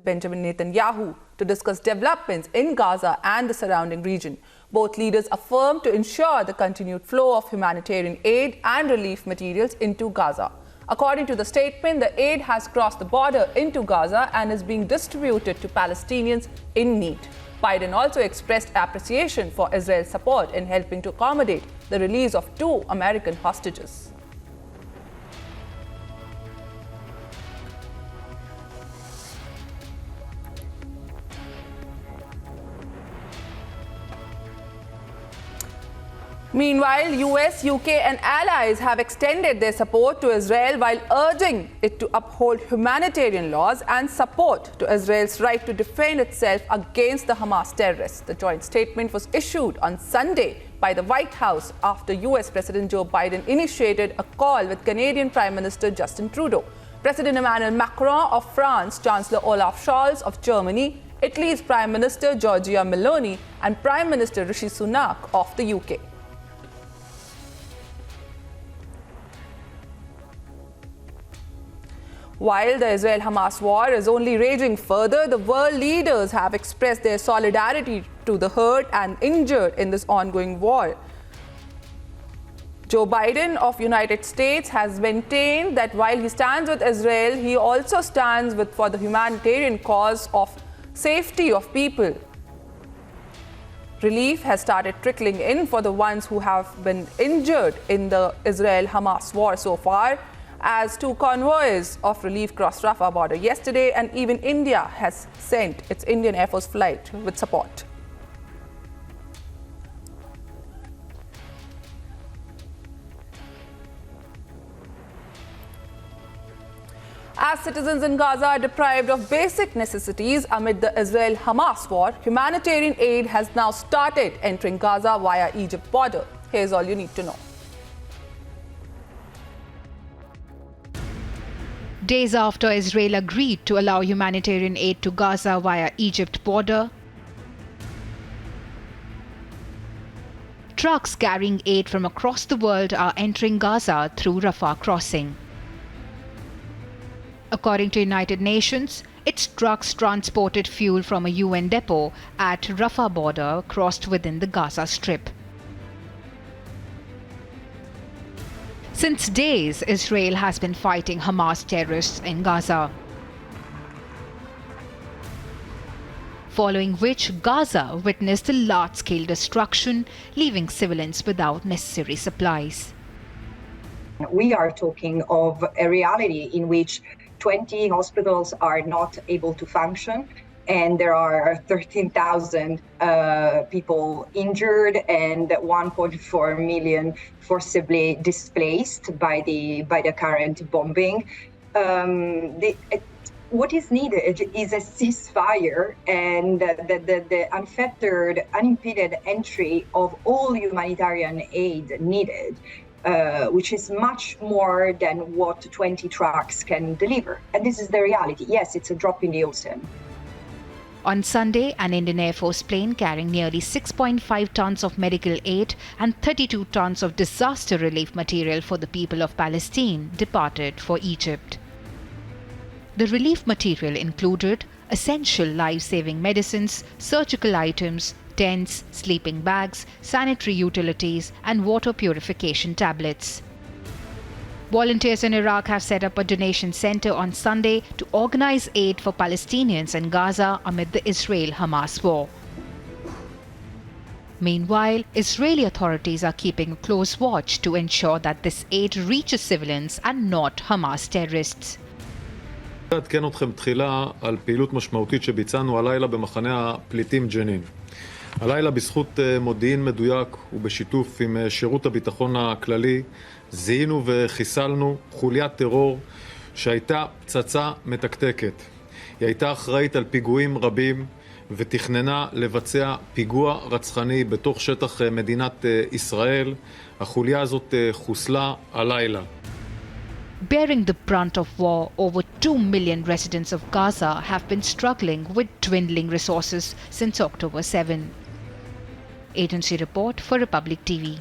Benjamin Netanyahu to discuss developments in Gaza and the surrounding region. Both leaders affirmed to ensure the continued flow of humanitarian aid and relief materials into Gaza. According to the statement, the aid has crossed the border into Gaza and is being distributed to Palestinians in need. Biden also expressed appreciation for Israel's support in helping to accommodate the release of 2 American hostages. Meanwhile, US, UK and allies have extended their support to Israel while urging it to uphold humanitarian laws and support to Israel's right to defend itself against the Hamas terrorists. The joint statement was issued on Sunday by the White House after US President Joe Biden initiated a call with Canadian Prime Minister Justin Trudeau, President Emmanuel Macron of France, Chancellor Olaf Scholz of Germany, Italy's Prime Minister Giorgia Meloni and Prime Minister Rishi Sunak of the UK. While the Israel-Hamas war is only raging further, the world leaders have expressed their solidarity to the hurt and injured in this ongoing war. Joe Biden of United States has maintained that while he stands with Israel, he also stands for the humanitarian cause of safety of people. Relief has started trickling in for the ones who have been injured in the Israel-Hamas war so far, as 2 convoys of relief crossed Rafah border yesterday, and even India has sent its Indian Air Force flight with support. As citizens in Gaza are deprived of basic necessities amid the Israel-Hamas war, humanitarian aid has now started entering Gaza via Egypt border. Here's all you need to know. Days after Israel agreed to allow humanitarian aid to Gaza via Egypt border, trucks carrying aid from across the world are entering Gaza through Rafah crossing. According to United Nations, its trucks transported fuel from a UN depot at Rafah border crossed within the Gaza Strip. Since days, Israel has been fighting Hamas terrorists in Gaza, following which Gaza witnessed a large-scale destruction, leaving civilians without necessary supplies. We are talking of a reality in which 20 hospitals are not able to function, and there are 13,000 people injured and 1.4 million forcibly displaced by the current bombing. What is needed is a ceasefire and the unfettered, unimpeded entry of all humanitarian aid needed, which is much more than what 20 trucks can deliver. And this is the reality. Yes, it's a drop in the ocean. On Sunday, an Indian Air Force plane carrying nearly 6.5 tons of medical aid and 32 tons of disaster relief material for the people of Palestine departed for Egypt. The relief material included essential life-saving medicines, surgical items, tents, sleeping bags, sanitary utilities, and water purification tablets. Volunteers in Iraq have set up a donation center on Sunday to organize aid for Palestinians in Gaza amid the Israel-Hamas war. Meanwhile, Israeli authorities are keeping a close watch to ensure that this aid reaches civilians and not Hamas terrorists. אעדכן אתכם תחילה על פעילות משמעותית שביצענו הלילה במחנה הפליטים ג'נין. הלילה בזכות מודיעין מדויק ובשיתוף עם שירות הביטחון הכללי זיהינו וחיסלנו חוליית טרור שהייתה פצצה מתקתקת. היא הייתה אחראית על פיגועים רבים ותכננה לבצע פיגוע רצחני בתוך שטח מדינת ישראל. החוליה הזאת חוסלה הלילה. Bearing the brunt of war, over 2 million residents of Gaza have been struggling with dwindling resources since October 7. Agency report for Republic TV.